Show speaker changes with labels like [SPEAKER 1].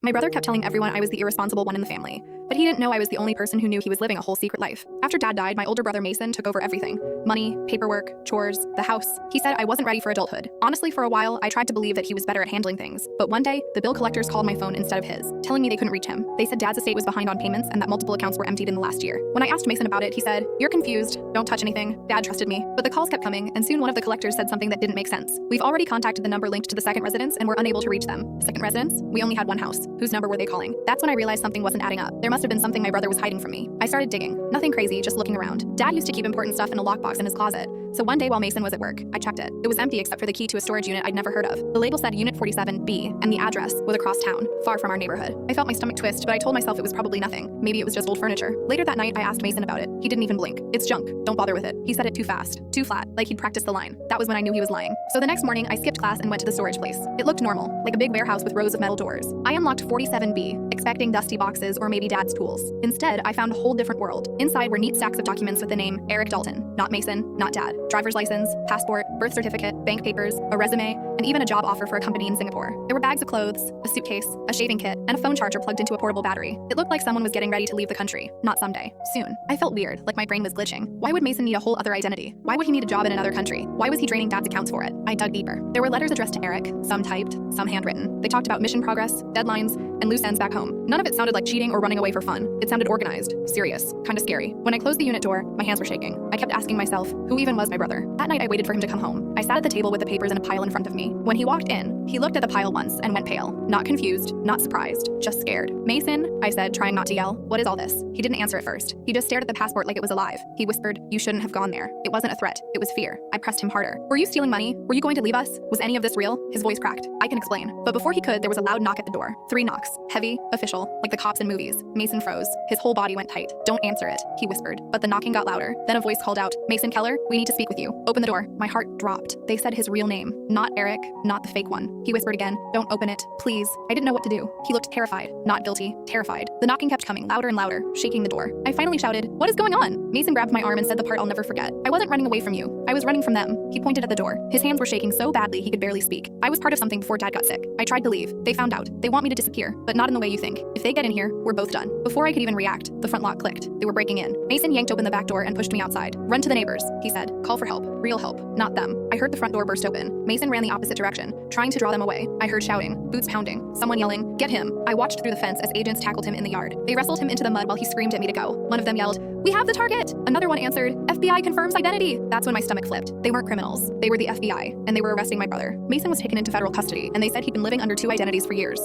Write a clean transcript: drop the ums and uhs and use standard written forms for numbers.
[SPEAKER 1] My brother kept telling everyone I was the irresponsible one in the family, but he didn't know I was the only person who knew he was living a whole secret life. After Dad died, my older brother Mason took over everything. Money, paperwork, chores, the house. He said I wasn't ready for adulthood. Honestly, for a while, I tried to believe that he was better at handling things. But one day, the bill collectors called my phone instead of his, telling me they couldn't reach him. They said Dad's estate was behind on payments and that multiple accounts were emptied in the last year. When I asked Mason about it, he said, "You're confused. Don't touch anything. Dad trusted me." But the calls kept coming, and soon one of the collectors said something that didn't make sense. "We've already contacted the number linked to the second residence and we're unable to reach them." Second residence? We only had one house. Whose number were they calling? That's when I realized something wasn't adding up. There must have been something my brother was hiding from me. I started digging. Nothing crazy, just looking around. Dad used to keep important stuff in a lockbox in his closet. So one day while Mason was at work, I checked it. It was empty except for the key to a storage unit I'd never heard of. The label said Unit 47B, and the address was across town, far from our neighborhood. I felt my stomach twist, but I told myself it was probably nothing. Maybe it was just old furniture. Later that night, I asked Mason about it. He didn't even blink. "It's junk. Don't bother with it." He said it too fast, too flat, like he'd practiced the line. That was when I knew he was lying. So the next morning, I skipped class and went to the storage place. It looked normal, like a big warehouse with rows of metal doors. I unlocked 47B, expecting dusty boxes or maybe Dad's tools. Instead, I found a whole different world. Inside were neat stacks of documents with the name Eric Dalton, not Mason, not Dad. Driver's license, passport, birth certificate, bank papers, a resume, and even a job offer for a company in Singapore. There were bags of clothes, a suitcase, a shaving kit, and a phone charger plugged into a portable battery. It looked like someone was getting ready to leave the country. Not someday. Soon. I felt weird, like my brain was glitching. Why would Mason need a whole other identity? Why would he need a job in another country? Why was he draining Dad's accounts for it? I dug deeper. There were letters addressed to Eric, some typed, some handwritten. They talked about mission progress, deadlines, and loose ends back home. None of it sounded like cheating or running away for fun. It sounded organized, serious, kind of scary. When I closed the unit door, my hands were shaking. I kept asking myself, who even was my brother? That night I waited for him to come home. I sat at the table with the papers in a pile in front of me. When he walked in, he looked at the pile once and went pale. Not confused, not surprised, just scared. "Mason," I said, trying not to yell, "what is all this?" He didn't answer at first. He just stared at the passport like it was alive. He whispered, "You shouldn't have gone there." It wasn't a threat, it was fear. I pressed him harder. "Were you stealing money? Were you going to leave us? Was any of this real?" His voice cracked. I can explain. But before he could, there was a loud knock at the door. 3 knocks. Heavy, official, like the cops in movies. Mason froze. His whole body went tight. "Don't answer it," he whispered. But the knocking got louder. Then a voice called out, "Mason Keller, we need to speak with you. Open the door." My heart dropped. They said his real name. Not Eric, not the fake one. He whispered again, "Don't open it, please." I didn't know what to do. He looked terrified. Not guilty, terrified. The knocking kept coming, louder and louder, shaking the door. I finally shouted, "What is going on?" Mason grabbed my arm and said the part I'll never forget. "I wasn't running away from you. I was running from them." He pointed at the door. His hands were shaking so badly he could barely speak. "I was part of something before Dad got sick. I tried to leave. They found out. They want me to disappear, but not in the way you think. If they get in here, we're both done." Before I could even react, the front lock clicked. They were breaking in. Mason yanked open the back door and pushed me outside. "Run to the neighbors," he said. "Call for help. Real help, not them." I heard the front door burst open. Mason ran the opposite direction, trying to draw them away. I heard shouting, boots pounding, someone yelling, "Get him!" I watched through the fence as agents tackled him in the yard. They wrestled him into the mud while he screamed at me to go. One of them yelled, "We have the target!" Another one answered, "FBI confirms identity!" That's when my stomach flipped. They weren't criminals. They were the FBI, and they were arresting my brother. Mason was taken into federal custody, and they said he'd been living under 2 identities for years.